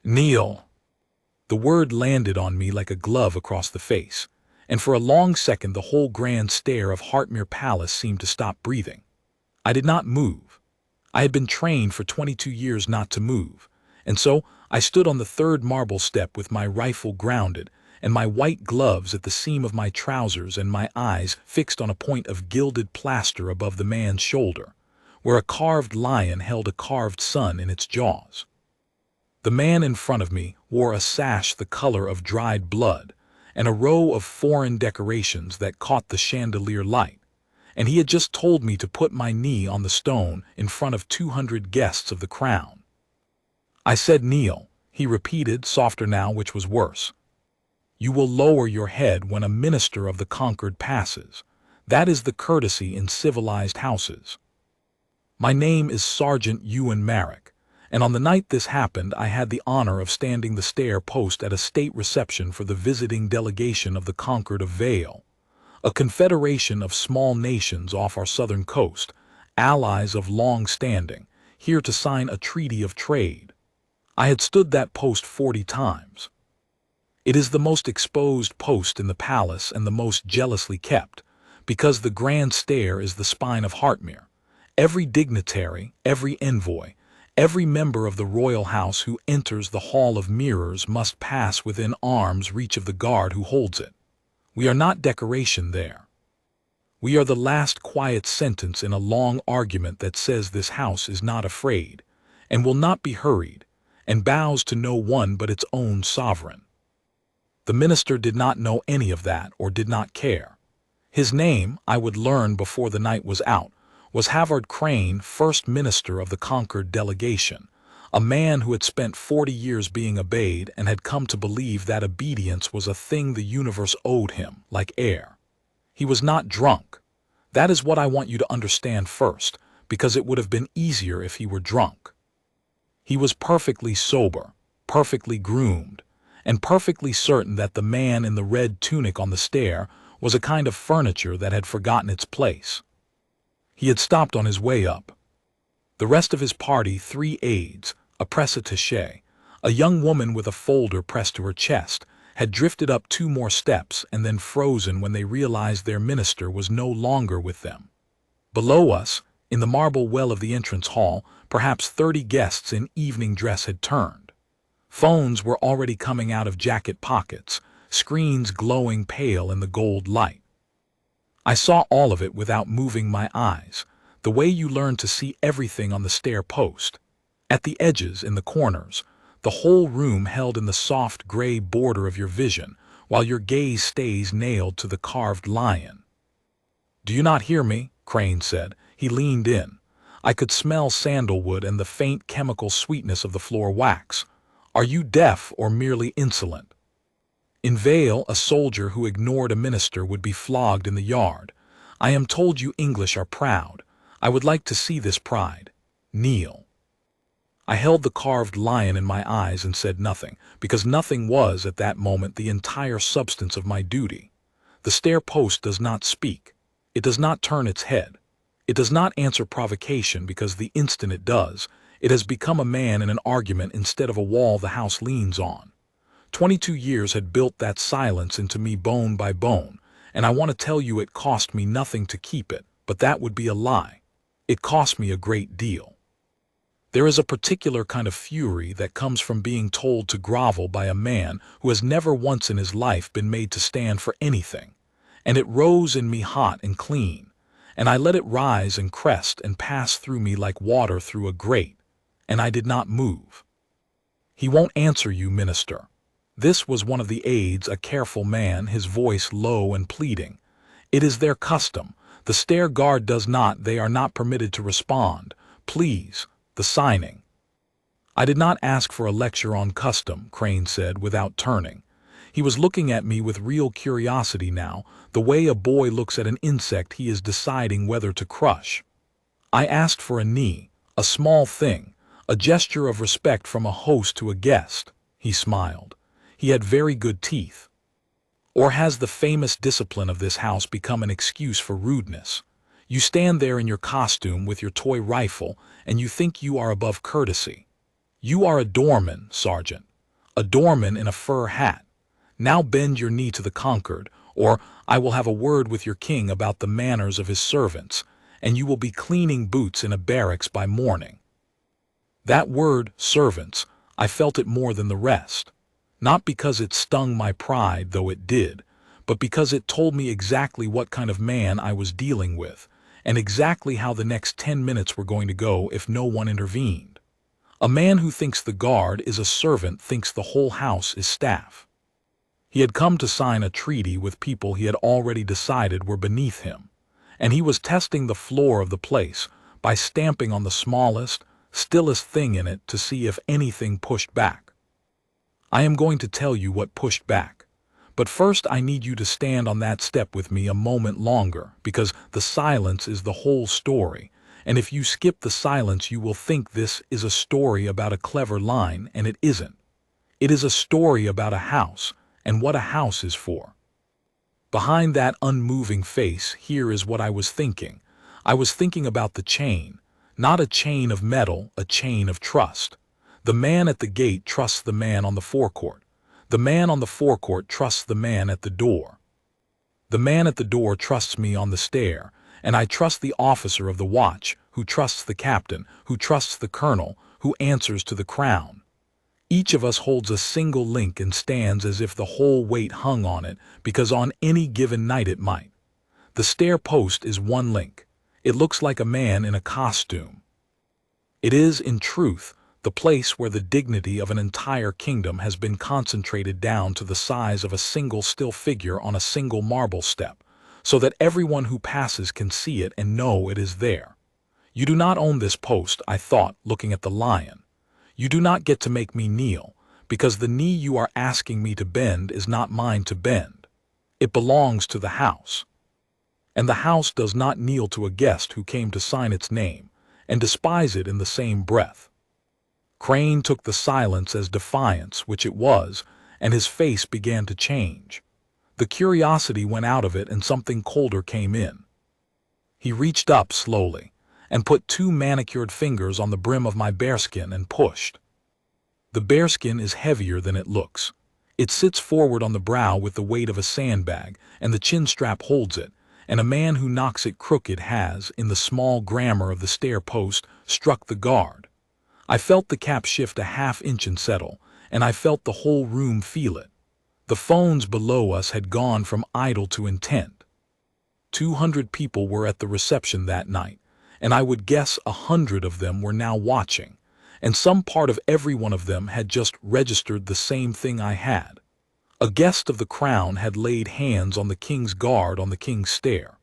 Kneel. The word landed on me like a glove across the face, and for a long second the whole grand stair of Hartmere Palace seemed to stop breathing. I did not move. I had been trained for 22 years not to move, and so I stood on the third marble step with my rifle grounded and my white gloves at the seam of my trousers and my eyes fixed on a point of gilded plaster above the man's shoulder, where a carved lion held a carved sun in its jaws. The man in front of me wore a sash the color of dried blood and a row of foreign decorations that caught the chandelier light, and he had just told me to put my knee on the stone in front of 200 guests of the crown. I said kneel, he repeated, softer now, which was worse. You will lower your head when a minister of the conquered passes. That is the courtesy in civilized houses. My name is Sergeant Ewan Marek, and on the night this happened I had the honor of standing the stair post at a state reception for the visiting delegation of the conquered of Vale, a confederation of small nations off our southern coast, allies of long standing, here to sign a treaty of trade. I had stood that post 40 times. It is the most exposed post in the palace and the most jealously kept, because the grand stair is the spine of Hartmere. Every dignitary, every envoy, every member of the royal house who enters the Hall of Mirrors must pass within arm's reach of the guard who holds it. We are not decoration there. We are the last quiet sentence in a long argument that says this house is not afraid, and will not be hurried, and bows to no one but its own sovereign. The minister did not know any of that or did not care. His name, I would learn before the night was out, was Havard Crane, first minister of the conquered delegation, a man who had spent 40 years being obeyed and had come to believe that obedience was a thing the universe owed him, like air. He was not drunk. That is what I want you to understand first, because it would have been easier if he were drunk. He was perfectly sober, perfectly groomed, and perfectly certain that the man in the red tunic on the stair was a kind of furniture that had forgotten its place. He had stopped on his way up. The rest of his party, 3 aides, a presse-attaché, a young woman with a folder pressed to her chest, had drifted up 2 more steps and then frozen when they realized their minister was no longer with them. Below us, in the marble well of the entrance hall, perhaps 30 guests in evening dress had turned. Phones were already coming out of jacket pockets, screens glowing pale in the gold light. I saw all of it without moving my eyes, the way you learn to see everything on the stair post. At the edges, in the corners, the whole room held in the soft gray border of your vision, while your gaze stays nailed to the carved lion. "Do you not hear me?" Crane said. He leaned in. I could smell sandalwood and the faint chemical sweetness of the floor wax. "Are you deaf or merely insolent?" In Vale, a soldier who ignored a minister would be flogged in the yard. I am told you English are proud. I would like to see this pride. Kneel. I held the carved lion in my eyes and said nothing, because nothing was, at that moment, the entire substance of my duty. The stair post does not speak. It does not turn its head. It does not answer provocation, because the instant it does, it has become a man in an argument instead of a wall the house leans on. 22 years had built that silence into me bone by bone, and I want to tell you it cost me nothing to keep it, but that would be a lie. It cost me a great deal. There is a particular kind of fury that comes from being told to grovel by a man who has never once in his life been made to stand for anything, and it rose in me hot and clean, and I let it rise and crest and pass through me like water through a grate, and I did not move. "He won't answer you, minister." This was one of the aides, a careful man, his voice low and pleading. "It is their custom. The stair guard does not, they are not permitted to respond. Please, the signing." "I did not ask for a lecture on custom," Crane said without turning. He was looking at me with real curiosity now, the way a boy looks at an insect he is deciding whether to crush. "I asked for a knee, a small thing, a gesture of respect from a host to a guest." He smiled. He had very good teeth. Or has the famous discipline of this house become an excuse for rudeness? You stand there in your costume with your toy rifle, and you think you are above courtesy. You are a doorman, Sergeant. A doorman in a fur hat. Now bend your knee to the conquered, or I will have a word with your king about the manners of his servants, and you will be cleaning boots in a barracks by morning. That word, servants, I felt it more than the rest. Not because it stung my pride, though it did, but because it told me exactly what kind of man I was dealing with, and exactly how the next 10 minutes were going to go if no one intervened. A man who thinks the guard is a servant thinks the whole house is staff. He had come to sign a treaty with people he had already decided were beneath him, and he was testing the floor of the place by stamping on the smallest, stillest thing in it to see if anything pushed back. I am going to tell you what pushed back, but first I need you to stand on that step with me a moment longer, because the silence is the whole story, and if you skip the silence you will think this is a story about a clever line, and it isn't. It is a story about a house, and what a house is for. Behind that unmoving face, here is what I was thinking. I was thinking about the chain, not a chain of metal, a chain of trust. The man at the gate trusts the man on the forecourt. The man on the forecourt trusts the man at the door. The man at the door trusts me on the stair, and I trust the officer of the watch, who trusts the captain, who trusts the colonel, who answers to the crown. Each of us holds a single link and stands as if the whole weight hung on it, because on any given night it might. The stair post is one link. It looks like a man in a costume. It is, in truth, the place where the dignity of an entire kingdom has been concentrated down to the size of a single still figure on a single marble step, so that everyone who passes can see it and know it is there. You do not own this post, I thought, looking at the lion. You do not get to make me kneel, because the knee you are asking me to bend is not mine to bend. It belongs to the house. And the house does not kneel to a guest who came to sign its name, and despise it in the same breath. Crane took the silence as defiance, which it was, and his face began to change. The curiosity went out of it and something colder came in. He reached up slowly, and put 2 manicured fingers on the brim of my bearskin and pushed. The bearskin is heavier than it looks. It sits forward on the brow with the weight of a sandbag, and the chin strap holds it, and a man who knocks it crooked has, in the small grammar of the stair post, struck the guard. I felt the cap shift a half-inch and settle, and I felt the whole room feel it. The phones below us had gone from idle to intent. 200 people were at the reception that night, and I would guess 100 of them were now watching, and some part of every one of them had just registered the same thing I had. A guest of the crown had laid hands on the king's guard on the king's stair.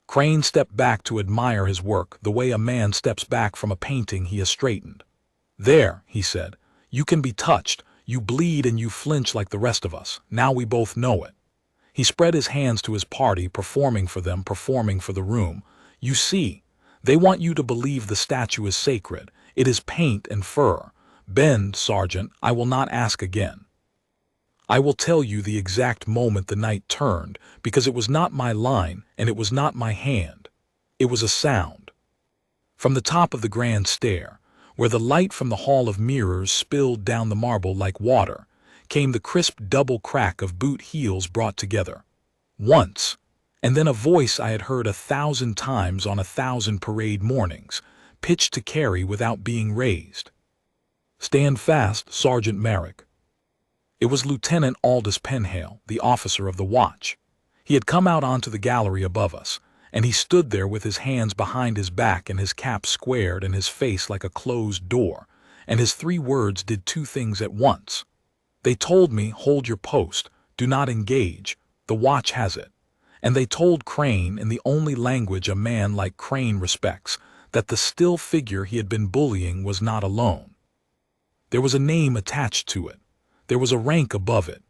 Crane stepped back to admire his work the way a man steps back from a painting he has straightened. "There," he said, "you can be touched, you bleed and you flinch like the rest of us, now we both know it." He spread his hands to his party, performing for them, performing for the room. "You see, they want you to believe the statue is sacred. It is paint and fur. Bend, Sergeant, I will not ask again. I will tell you the exact moment the night turned, because it was not my line and it was not my hand. It was a sound. From the top of the grand stair, where the light from the hall of mirrors spilled down the marble like water, came the crisp double crack of boot heels brought together. Once, and then a voice I had heard 1,000 times on 1,000 parade mornings, pitched to carry without being raised. "Stand fast, Sergeant Merrick." It was Lieutenant Aldous Penhale, the officer of the watch. He had come out onto the gallery above us, and he stood there with his hands behind his back and his cap squared and his face like a closed door, and his 3 words did 2 things at once. They told me, "Hold your post, do not engage, the watch has it." And they told Crane, in the only language a man like Crane respects, that the still figure he had been bullying was not alone. There was a name attached to it. There was a rank above it.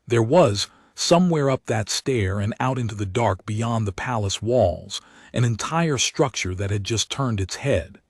There was, somewhere up that stair and out into the dark beyond the palace walls, an entire structure that had just turned its head.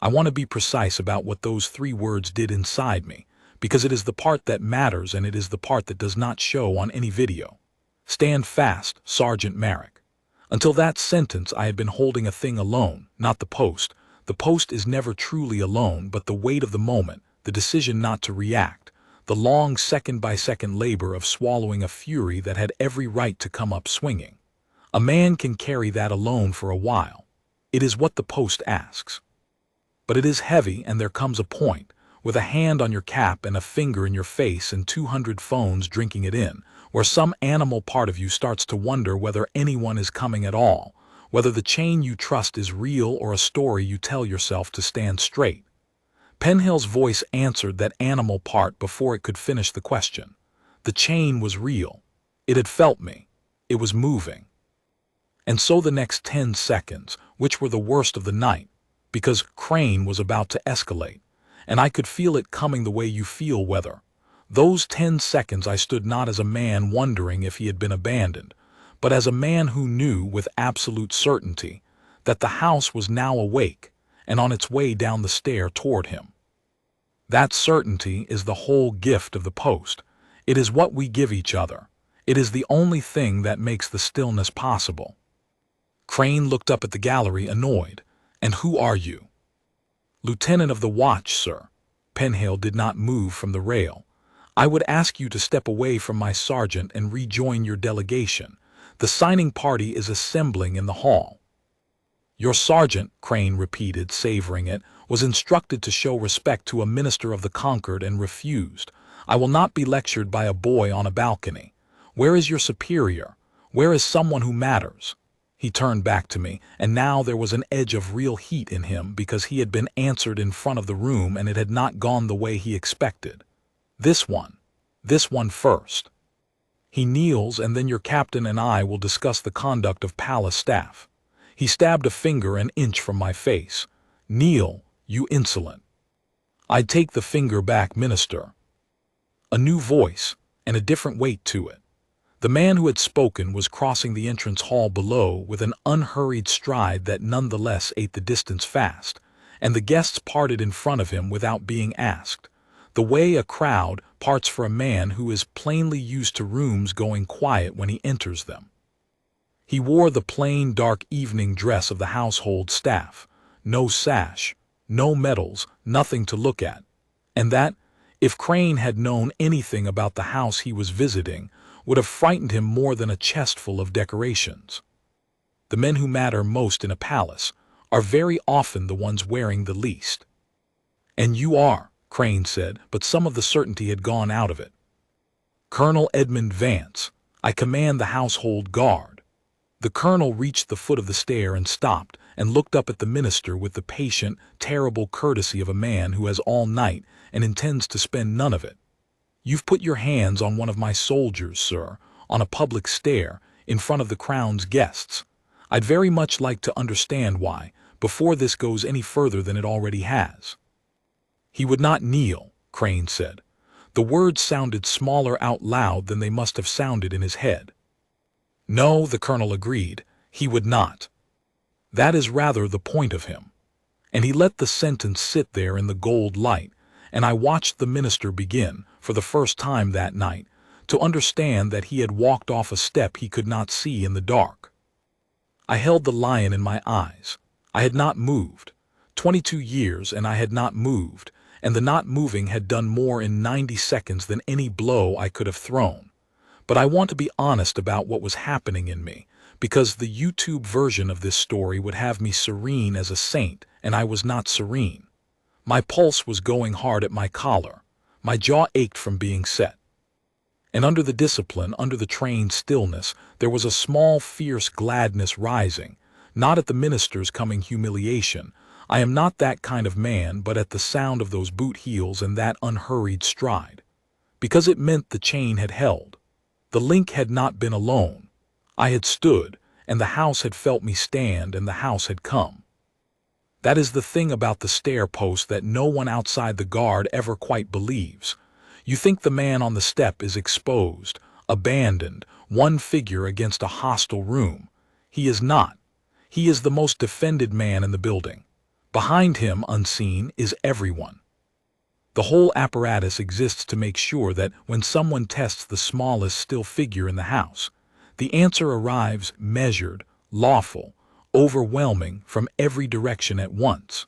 I want to be precise about what those 3 words did inside me, because it is the part that matters and it is the part that does not show on any video. "Stand fast, Sergeant Merrick." Until that sentence I had been holding a thing alone, not the post. The post is never truly alone, but the weight of the moment, the decision not to react, the long second-by-second labor of swallowing a fury that had every right to come up swinging. A man can carry that alone for a while. It is what the post asks. But it is heavy, and there comes a point, with a hand on your cap and a finger in your face and 200 phones drinking it in, where some animal part of you starts to wonder whether anyone is coming at all, whether the chain you trust is real or a story you tell yourself to stand straight. Penhill's voice answered that animal part before it could finish the question. The chain was real. It had felt me. It was moving. And so the next 10 seconds, which were the worst of the night, because Crane was about to escalate, and I could feel it coming the way you feel weather. Those 10 seconds I stood not as a man wondering if he had been abandoned, but as a man who knew with absolute certainty that the house was now awake and on its way down the stair toward him. That certainty is the whole gift of the post. It is what we give each other. It is the only thing that makes the stillness possible. Crane looked up at the gallery, annoyed. "And who are you?" "Lieutenant of the watch, sir." Penhill did not move from the rail. "I would ask you to step away from my sergeant and rejoin your delegation. The signing party is assembling in the hall." "Your sergeant," Crane repeated, savoring it, "was instructed to show respect to a minister of the conquered and refused. I will not be lectured by a boy on a balcony. Where is your superior? Where is someone who matters?" He turned back to me, and now there was an edge of real heat in him because he had been answered in front of the room and it had not gone the way he expected. This one first. He kneels, and then your captain and I will discuss the conduct of palace staff. He stabbed a finger an inch from my face. "Kneel, you insolent." "I'd take the finger back, minister." A new voice, and a different weight to it. The man who had spoken was crossing the entrance hall below with an unhurried stride that nonetheless ate the distance fast, and the guests parted in front of him without being asked, the way a crowd parts for a man who is plainly used to rooms going quiet when he enters them. He wore the plain dark evening dress of the household staff, no sash, no medals, nothing to look at, and that, if Crane had known anything about the house he was visiting, would have frightened him more than a chestful of decorations. The men who matter most in a palace are very often the ones wearing the least. "And you are," Crane said, but some of the certainty had gone out of it. "Colonel Edmund Vance. I command the household guard." The colonel reached the foot of the stair and stopped and looked up at the minister with the patient, terrible courtesy of a man who has all night and intends to spend none of it. "You've put your hands on one of my soldiers, sir, on a public stair, in front of the crown's guests. I'd very much like to understand why, before this goes any further than it already has." "He would not kneel," Crane said. The words sounded smaller out loud than they must have sounded in his head. "No," the colonel agreed, "he would not. That is rather the point of him." And he let the sentence sit there in the gold light, and I watched the minister begin, for the first time that night, to understand that he had walked off a step he could not see in the dark. I held the lion in my eyes. I had not moved. 22 years and I had not moved, and the not moving had done more in 90 seconds than any blow I could have thrown. But I want to be honest about what was happening in me, because the YouTube version of this story would have me serene as a saint, and I was not serene. My pulse was going hard at my collar. My jaw ached from being set. And under the discipline, under the trained stillness, there was a small, fierce gladness rising, not at the minister's coming humiliation. I am not that kind of man, but at the sound of those boot heels and that unhurried stride. Because it meant the chain had held. The link had not been alone. I had stood, and the house had felt me stand, and the house had come. That is the thing about the stair post that no one outside the guard ever quite believes. You think the man on the step is exposed, abandoned, one figure against a hostile room. He is not. He is the most defended man in the building. Behind him, unseen, is everyone. The whole apparatus exists to make sure that when someone tests the smallest still figure in the house, the answer arrives measured, lawful, overwhelming from every direction at once.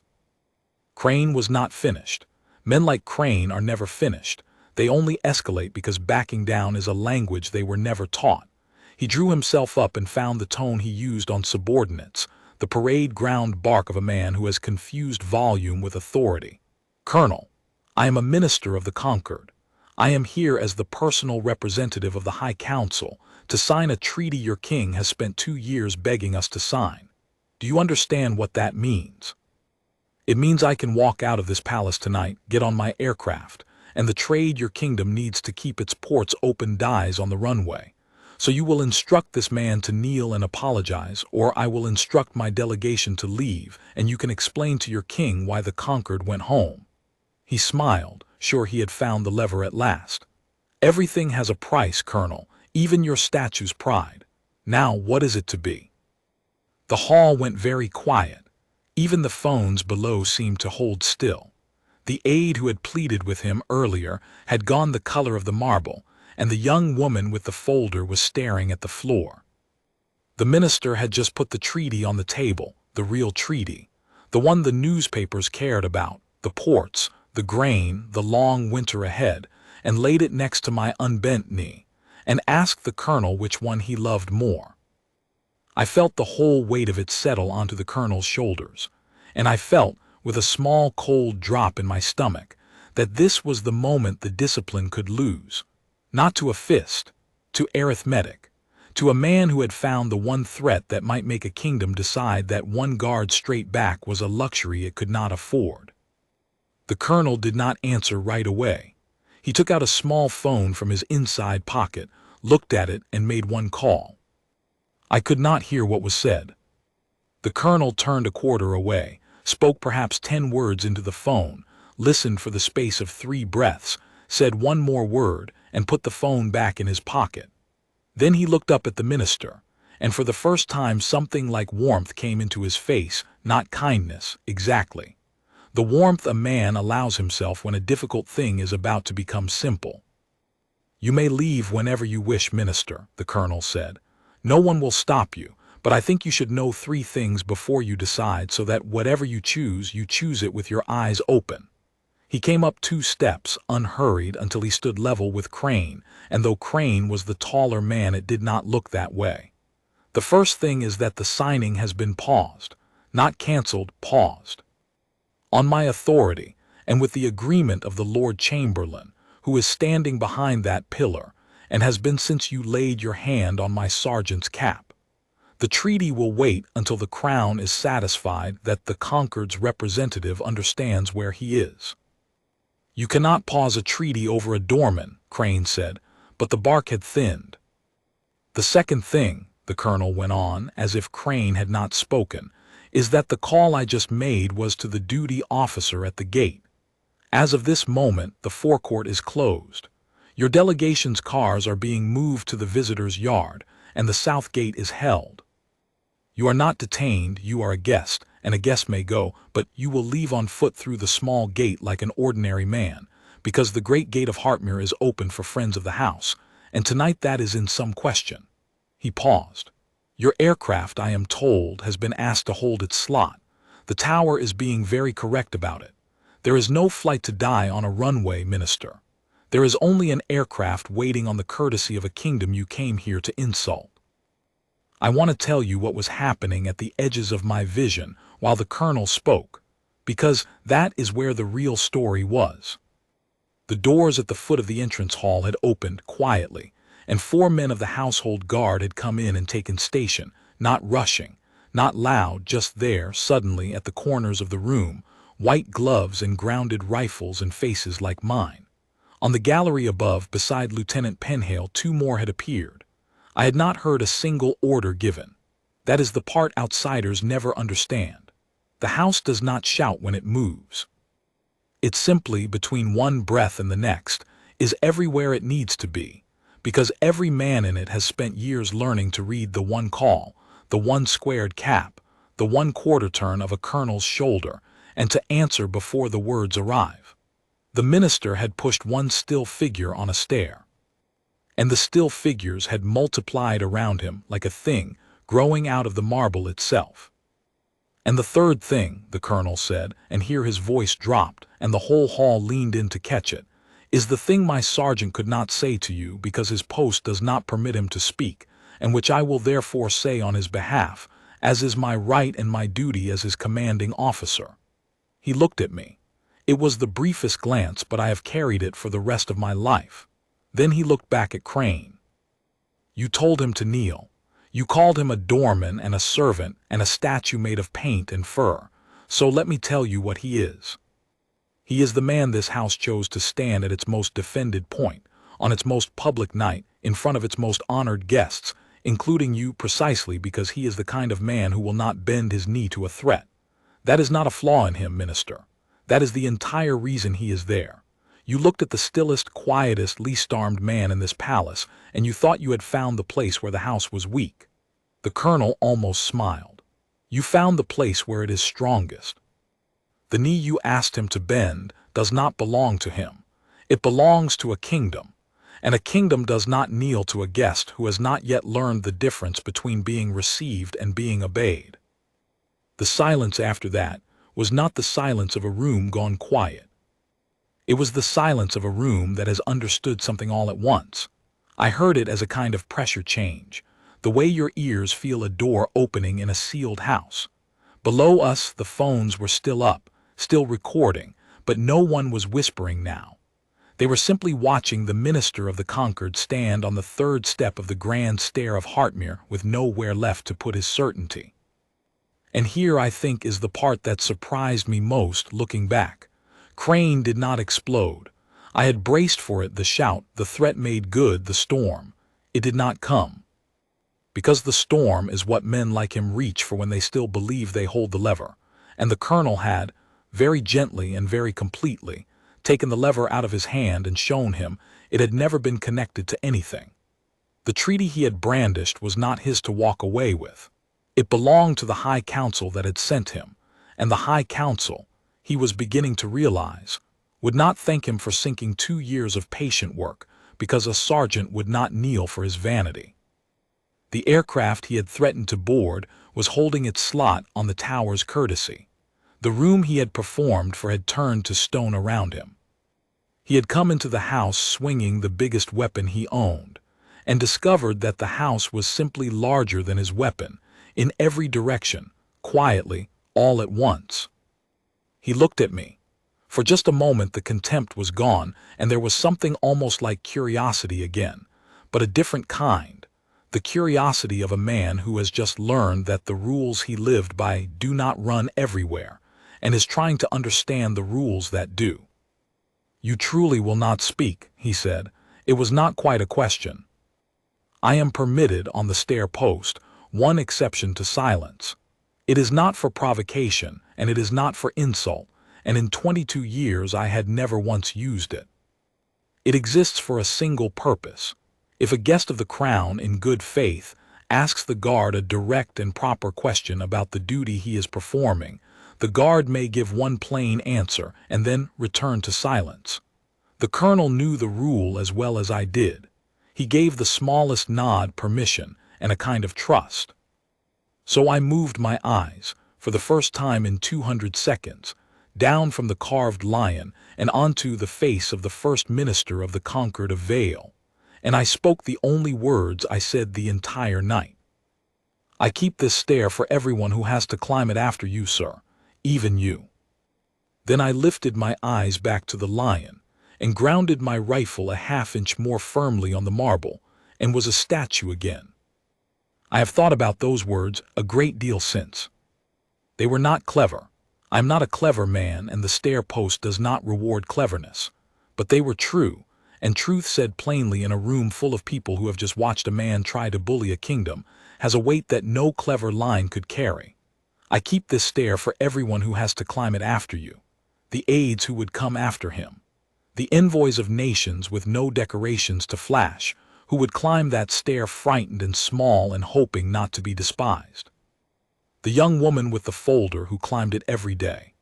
Crane was not finished. Men like Crane are never finished. They only escalate because backing down is a language they were never taught. He drew himself up and found the tone he used on subordinates, the parade ground bark of a man who has confused volume with authority. "Colonel, I am a minister of the conquered. I am here as the personal representative of the High Council to sign a treaty your king has spent 2 years begging us to sign. Do you understand what that means? It means I can walk out of this palace tonight, get on my aircraft, and the trade your kingdom needs to keep its ports open dies on the runway. So you will instruct this man to kneel and apologize, or I will instruct my delegation to leave, and you can explain to your king why the conquered went home." He smiled, sure he had found the lever at last. "Everything has a price, Colonel, even your statue's pride. Now what is it to be?" The hall went very quiet. Even the phones below seemed to hold still. The aide who had pleaded with him earlier had gone the color of the marble, and the young woman with the folder was staring at the floor. The minister had just put the treaty on the table, the real treaty, the one the newspapers cared about, the ports, the grain, the long winter ahead, and laid it next to my unbent knee, and asked the colonel which one he loved more. I felt the whole weight of it settle onto the colonel's shoulders, and I felt, with a small cold drop in my stomach, that this was the moment the discipline could lose. Not to a fist, to arithmetic, to a man who had found the one threat that might make a kingdom decide that one guard straight back was a luxury it could not afford. The colonel did not answer right away. He took out a small phone from his inside pocket, looked at it, and made one call. I could not hear what was said. The colonel turned a quarter away, spoke perhaps 10 words into the phone, listened for the space of 3 breaths, said one more word, and put the phone back in his pocket. Then he looked up at the minister, and for the first time something like warmth came into his face, not kindness, exactly. The warmth a man allows himself when a difficult thing is about to become simple. "You may leave whenever you wish, minister," the colonel said. "No one will stop you, but I think you should know 3 things before you decide so that whatever you choose it with your eyes open." He came up 2 steps, unhurried, until he stood level with Crane, and though Crane was the taller man, it did not look that way. "The first thing is that the signing has been paused. Not cancelled, paused. On my authority, and with the agreement of the Lord Chamberlain, who is standing behind that pillar, and has been since you laid your hand on my sergeant's cap. The treaty will wait until the Crown is satisfied that the conquered's representative understands where he is." "You cannot pause a treaty over a doorman," Crane said, but the bark had thinned. "The second thing," the colonel went on, as if Crane had not spoken, "is that the call I just made was to the duty officer at the gate. As of this moment, the forecourt is closed. Your delegation's cars are being moved to the visitors' yard, and the south gate is held. You are not detained, you are a guest, and a guest may go, but you will leave on foot through the small gate like an ordinary man, because the great gate of Hartmere is open for friends of the house, and tonight that is in some question." He paused. "Your aircraft, I am told, has been asked to hold its slot. The tower is being very correct about it. There is no flight to die on a runway, minister. There is only an aircraft waiting on the courtesy of a kingdom you came here to insult." I want to tell you what was happening at the edges of my vision while the colonel spoke, because that is where the real story was. The doors at the foot of the entrance hall had opened quietly, and 4 men of the household guard had come in and taken station, not rushing, not loud, just there, suddenly, at the corners of the room, white gloves and grounded rifles and faces like mine. On the gallery above, beside Lieutenant Penhale, 2 more had appeared. I had not heard a single order given. That is the part outsiders never understand. The house does not shout when it moves. It simply, between one breath and the next, is everywhere it needs to be, because every man in it has spent years learning to read the one call, the one squared cap, the one quarter turn of a colonel's shoulder, and to answer before the words arrive. The minister had pushed one still figure on a stair, and the still figures had multiplied around him like a thing growing out of the marble itself. "And the third thing," the colonel said, and here his voice dropped, and the whole hall leaned in to catch it, is the thing my sergeant could not say to you because his post does not permit him to speak, and which I will therefore say on his behalf, as is my right and my duty as his commanding officer." He looked at me. It was the briefest glance, but I have carried it for the rest of my life. Then he looked back at Crane. "You told him to kneel. You called him a doorman and a servant and a statue made of paint and fur. So let me tell you what he is. He is the man this house chose to stand at its most defended point, on its most public night, in front of its most honored guests, including you, precisely because he is the kind of man who will not bend his knee to a threat. That is not a flaw in him, Minister. That is the entire reason he is there. You looked at the stillest, quietest, least armed man in this palace, and you thought you had found the place where the house was weak." The colonel almost smiled. "You found the place where it is strongest. The knee you asked him to bend does not belong to him. It belongs to a kingdom, and a kingdom does not kneel to a guest who has not yet learned the difference between being received and being obeyed." The silence after that was not the silence of a room gone quiet. It was the silence of a room that has understood something all at once. I heard it as a kind of pressure change, the way your ears feel a door opening in a sealed house. Below us, the phones were still up, still recording, but no one was whispering now. They were simply watching the minister of the conquered stand on the third step of the grand stair of Hartmere with nowhere left to put his certainty. And here, I think, is the part that surprised me most looking back. Crane did not explode. I had braced for it, the shout, the threat made good, the storm. It did not come. Because the storm is what men like him reach for when they still believe they hold the lever. And the colonel had, very gently and very completely, taken the lever out of his hand and shown him it had never been connected to anything. The treaty he had brandished was not his to walk away with. It belonged to the High Council that had sent him, and the High Council, he was beginning to realize, would not thank him for sinking 2 years of patient work because a sergeant would not kneel for his vanity. The aircraft he had threatened to board was holding its slot on the tower's courtesy. The room he had performed for had turned to stone around him. He had come into the house swinging the biggest weapon he owned, and discovered that the house was simply larger than his weapon, in every direction, quietly, all at once. He looked at me. For just a moment the contempt was gone, and there was something almost like curiosity again, but a different kind. The curiosity of a man who has just learned that the rules he lived by do not run everywhere, and is trying to understand the rules that do. "You truly will not speak," he said. It was not quite a question. "I am permitted on the stair post one exception to silence. It is not for provocation, and it is not for insult, and in 22 years I had never once used it. It exists for a single purpose. If a guest of the crown, in good faith, asks the guard a direct and proper question about the duty he is performing, the guard may give one plain answer and then return to silence. The colonel knew the rule as well as I did. He gave the smallest nod permission and a kind of trust. So I moved my eyes, for the first time in 200 seconds, down from the carved lion and onto the face of the first minister of the conquered of Vale, and I spoke the only words I said the entire night. "I keep this stair for everyone who has to climb it after you, sir, even you." Then I lifted my eyes back to the lion and grounded my rifle a half-inch more firmly on the marble, and was a statue again. I have thought about those words a great deal since. They were not clever. I am not a clever man, and the stair post does not reward cleverness. But they were true, and truth said plainly in a room full of people who have just watched a man try to bully a kingdom has a weight that no clever line could carry. I keep this stair for everyone who has to climb it after you, the aides who would come after him, the envoys of nations with no decorations to flash, who would climb that stair frightened and small and hoping not to be despised. The young woman with the folder who climbed it every day.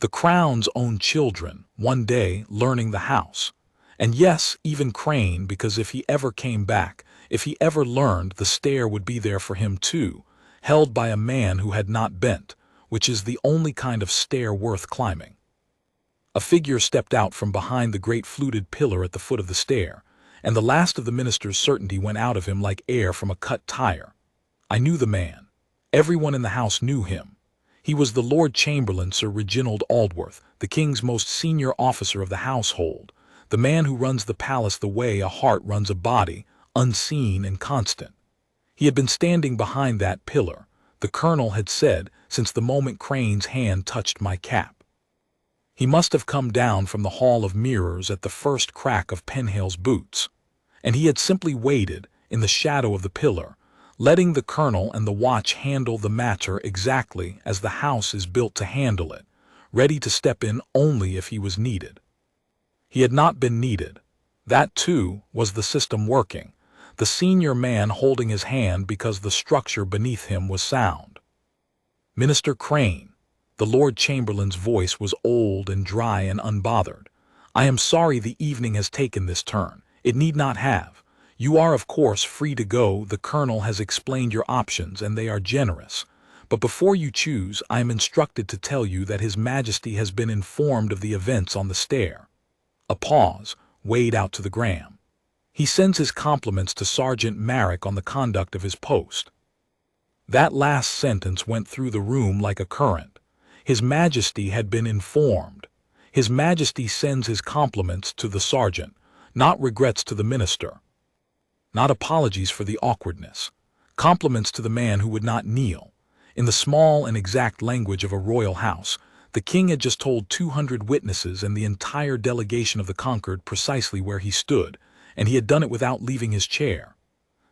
The crown's own children, one day learning the house. And yes, even Crane, because if he ever came back, if he ever learned, the stair would be there for him too, held by a man who had not bent, which is the only kind of stair worth climbing. A figure stepped out from behind the great fluted pillar at the foot of the stair, and the last of the minister's certainty went out of him like air from a cut tire. I knew the man. Everyone in the house knew him. He was the Lord Chamberlain Sir Reginald Aldworth, the king's most senior officer of the household, the man who runs the palace the way a heart runs a body, unseen and constant. He had been standing behind that pillar, the colonel had said, since the moment Crane's hand touched my cap. He must have come down from the Hall of Mirrors at the first crack of Penhale's boots, and he had simply waited, in the shadow of the pillar, letting the colonel and the watch handle the matter exactly as the house is built to handle it, ready to step in only if he was needed. He had not been needed. That, too, was the system working, the senior man holding his hand because the structure beneath him was sound. Minister Crane. The Lord Chamberlain's voice was old and dry and unbothered. I am sorry the evening has taken this turn. It need not have. You are, of course, free to go. The colonel has explained your options, and they are generous. But before you choose, I am instructed to tell you that His Majesty has been informed of the events on the stair. A pause, weighed out to the gram. He sends his compliments to Sergeant Marrick on the conduct of his post. That last sentence went through the room like a current. His Majesty had been informed. His Majesty sends his compliments to the sergeant, not regrets to the minister. Not apologies for the awkwardness. Compliments to the man who would not kneel. In the small and exact language of a royal house, the king had just told 200 witnesses and the entire delegation of the conquered precisely where he stood, and he had done it without leaving his chair.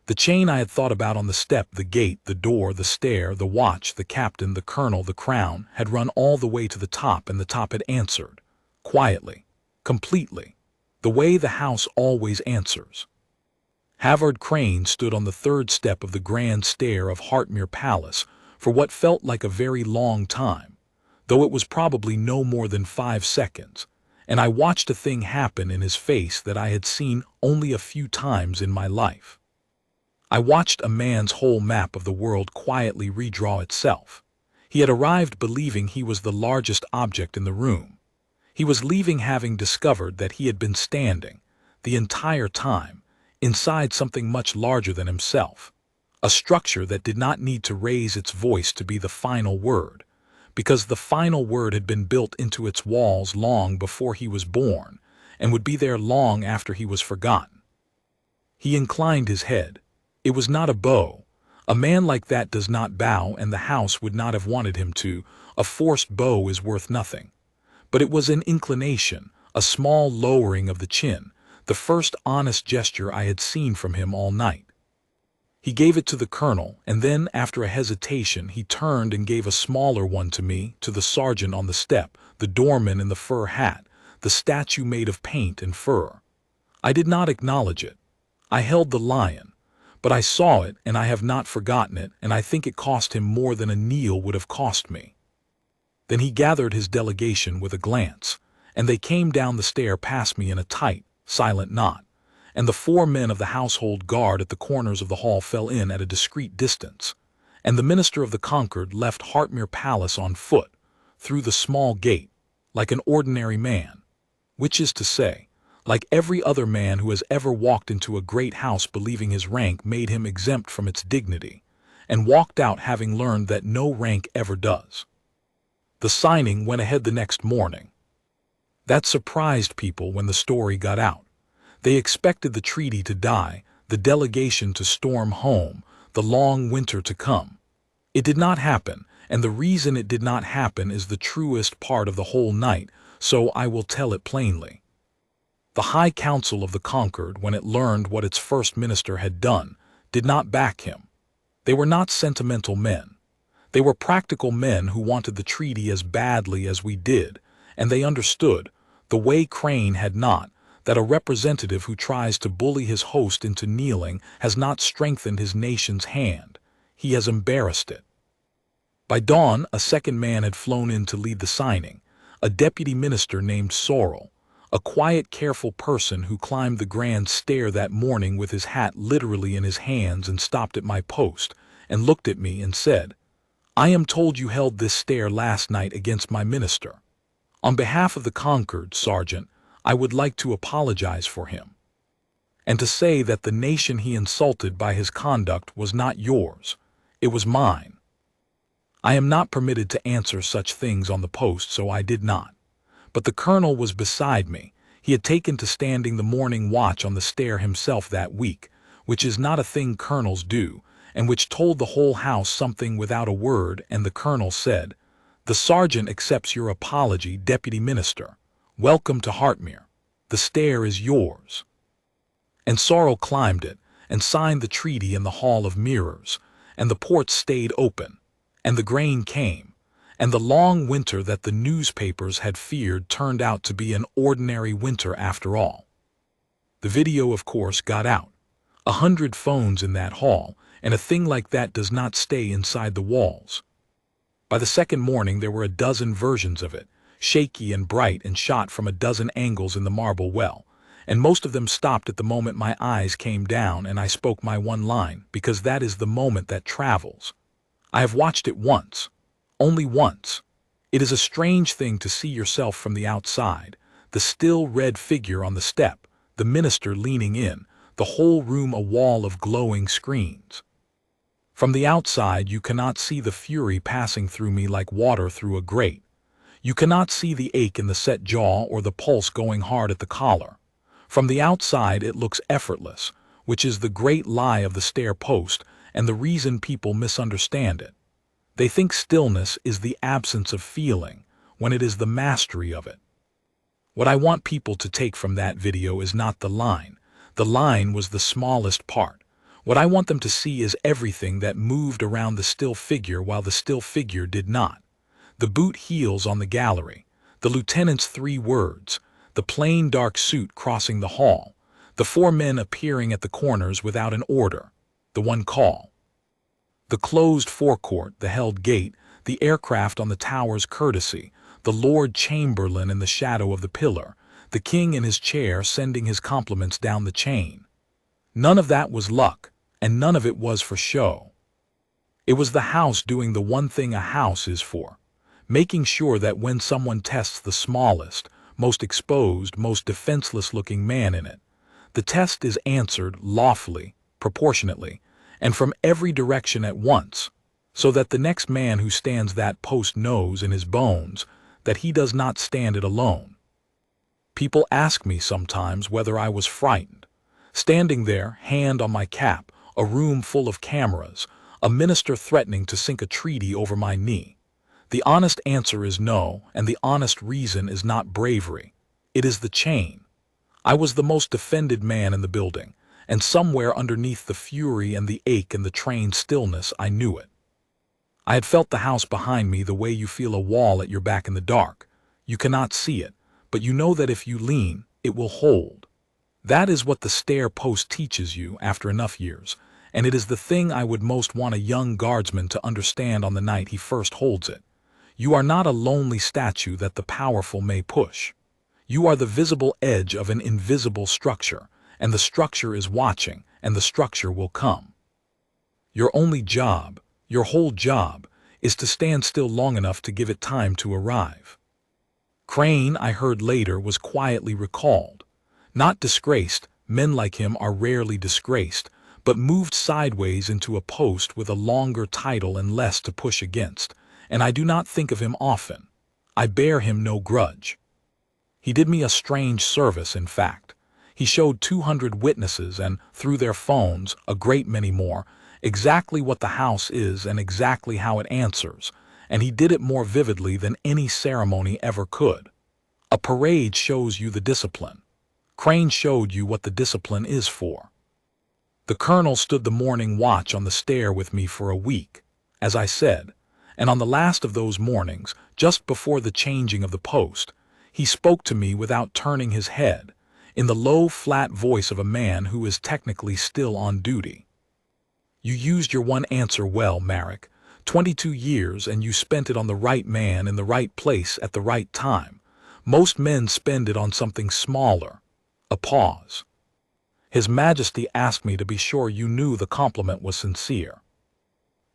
The chain I had thought about on the step, the gate, the door, the stair, the watch, the captain, the colonel, the crown, had run all the way to the top, and the top had answered. Quietly. Completely. The way the house always answers. Havard Crane stood on the third step of the grand stair of Hartmere Palace for what felt like a very long time, though it was probably no more than 5 seconds, and I watched a thing happen in his face that I had seen only a few times in my life. I watched a man's whole map of the world quietly redraw itself. He had arrived believing he was the largest object in the room. He was leaving having discovered that he had been standing, the entire time, inside something much larger than himself, a structure that did not need to raise its voice to be the final word, because the final word had been built into its walls long before he was born, and would be there long after he was forgotten. He inclined his head. It was not a bow. A man like that does not bow, and the house would not have wanted him to. A forced bow is worth nothing. But it was an inclination, a small lowering of the chin, the first honest gesture I had seen from him all night. He gave it to the colonel, and then, after a hesitation, he turned and gave a smaller one to me, to the sergeant on the step, the doorman in the fur hat, the statue made of paint and fur. I did not acknowledge it. I held the lion. But I saw it, and I have not forgotten it, and I think it cost him more than a kneel would have cost me. Then he gathered his delegation with a glance, and they came down the stair past me in a tight, silent knot, and the 4 men of the household guard at the corners of the hall fell in at a discreet distance, and the minister of the conquered left Hartmere Palace on foot, through the small gate, like an ordinary man, which is to say, like every other man who has ever walked into a great house believing his rank made him exempt from its dignity, and walked out having learned that no rank ever does. The signing went ahead the next morning. That surprised people when the story got out. They expected the treaty to die, the delegation to storm home, the long winter to come. It did not happen, and the reason it did not happen is the truest part of the whole night, so I will tell it plainly. The High Council of the Conquered, when it learned what its first minister had done, did not back him. They were not sentimental men. They were practical men who wanted the treaty as badly as we did, and they understood, the way Crane had not, that a representative who tries to bully his host into kneeling has not strengthened his nation's hand. He has embarrassed it. By dawn, a second man had flown in to lead the signing, a deputy minister named Sorrel, a quiet, careful person who climbed the grand stair that morning with his hat literally in his hands and stopped at my post and looked at me and said, "I am told you held this stair last night against my minister." On behalf of the conquered, Sergeant, I would like to apologize for him, and to say that the nation he insulted by his conduct was not yours, it was mine. I am not permitted to answer such things on the post, so I did not. But the colonel was beside me. He had taken to standing the morning watch on the stair himself that week, which is not a thing colonels do, and which told the whole house something without a word, and the colonel said, "The sergeant accepts your apology, Deputy Minister. Welcome to Hartmere. The stair is yours." And Sorrel climbed it, and signed the treaty in the Hall of Mirrors, and the ports stayed open, and the grain came, and the long winter that the newspapers had feared turned out to be an ordinary winter after all. The video, of course, got out. 100 phones in that hall, and a thing like that does not stay inside the walls. By the second morning there were a dozen versions of it, shaky and bright and shot from a dozen angles in the marble well, and most of them stopped at the moment my eyes came down and I spoke my one line, because that is the moment that travels. I have watched it once. Only once. It is a strange thing to see yourself from the outside, the still red figure on the step, the minister leaning in, the whole room a wall of glowing screens. From the outside you cannot see the fury passing through me like water through a grate. You cannot see the ache in the set jaw or the pulse going hard at the collar. From the outside it looks effortless, which is the great lie of the stair post and the reason people misunderstand it. They think stillness is the absence of feeling, when it is the mastery of it. What I want people to take from that video is not the line. The line was the smallest part. What I want them to see is everything that moved around the still figure while the still figure did not. The boot heels on the gallery, the lieutenant's 3 words, the plain dark suit crossing the hall, the 4 men appearing at the corners without an order, the one call. The closed forecourt, the held gate, the aircraft on the tower's courtesy, the Lord Chamberlain in the shadow of the pillar, the king in his chair sending his compliments down the chain. None of that was luck, and none of it was for show. It was the house doing the one thing a house is for, making sure that when someone tests the smallest, most exposed, most defenseless-looking man in it, the test is answered lawfully, proportionately, and from every direction at once, so that the next man who stands that post knows in his bones that he does not stand it alone. People ask me sometimes whether I was frightened. Standing there, hand on my cap, a room full of cameras, a minister threatening to sink a treaty over my knee. The honest answer is no, and the honest reason is not bravery. It is the chain. I was the most defended man in the building, and somewhere underneath the fury and the ache and the trained stillness I knew it. I had felt the house behind me the way you feel a wall at your back in the dark. You cannot see it, but you know that if you lean, it will hold. That is what the stair post teaches you after enough years, and it is the thing I would most want a young guardsman to understand on the night he first holds it. You are not a lonely statue that the powerful may push. You are the visible edge of an invisible structure, and the structure is watching, and the structure will come. Your only job, your whole job, is to stand still long enough to give it time to arrive. Crane, I heard later, was quietly recalled. Not disgraced, men like him are rarely disgraced, but moved sideways into a post with a longer title and less to push against, and I do not think of him often. I bear him no grudge. He did me a strange service, in fact. He showed 200 witnesses and, through their phones, a great many more, exactly what the house is and exactly how it answers, and he did it more vividly than any ceremony ever could. A parade shows you the discipline. Crane showed you what the discipline is for. The colonel stood the morning watch on the stair with me for a week, as I said, and on the last of those mornings, just before the changing of the post, he spoke to me without turning his head, in the low, flat voice of a man who is technically still on duty. You used your one answer well, Marek. 22 years, and you spent it on the right man in the right place at the right time. Most men spend it on something smaller. A pause. His Majesty asked me to be sure you knew the compliment was sincere.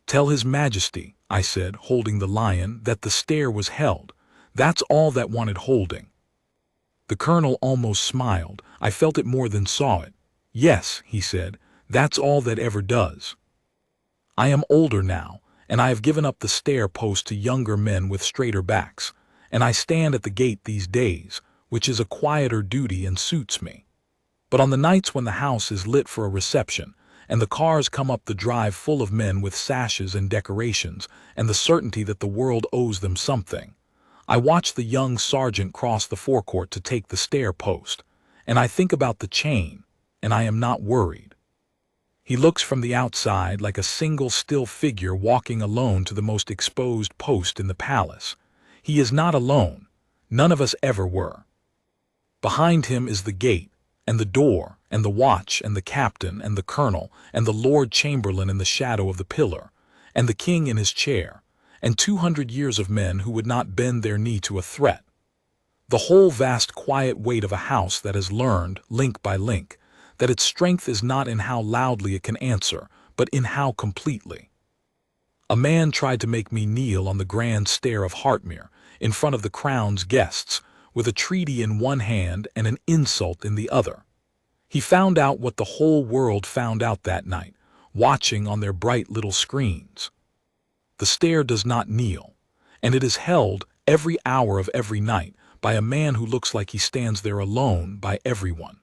Tell His Majesty, I said, holding the lion, that the stair was held, That's all that wanted holding. The colonel almost smiled. I felt it more than saw it. Yes, he said, that's all that ever does. I am older now, and I have given up the stair post to younger men with straighter backs, and I stand at the gate these days, which is a quieter duty and suits me. But on the nights when the house is lit for a reception, and the cars come up the drive full of men with sashes and decorations, and the certainty that the world owes them something, I watch the young sergeant cross the forecourt to take the stair post, and I think about the chain, and I am not worried. He looks from the outside like a single still figure walking alone to the most exposed post in the palace. He is not alone. None of us ever were. Behind him is the gate, and the door, and the watch, and the captain, and the colonel, and the Lord Chamberlain in the shadow of the pillar, and the king in his chair, and 200 years of men who would not bend their knee to a threat. The whole vast quiet weight of a house that has learned, link by link, that its strength is not in how loudly it can answer, but in how completely. A man tried to make me kneel on the grand stair of Hartmere, in front of the crown's guests, with a treaty in one hand and an insult in the other. He found out what the whole world found out that night, watching on their bright little screens. The stair does not kneel, and it is held every hour of every night by a man who looks like he stands there alone by everyone.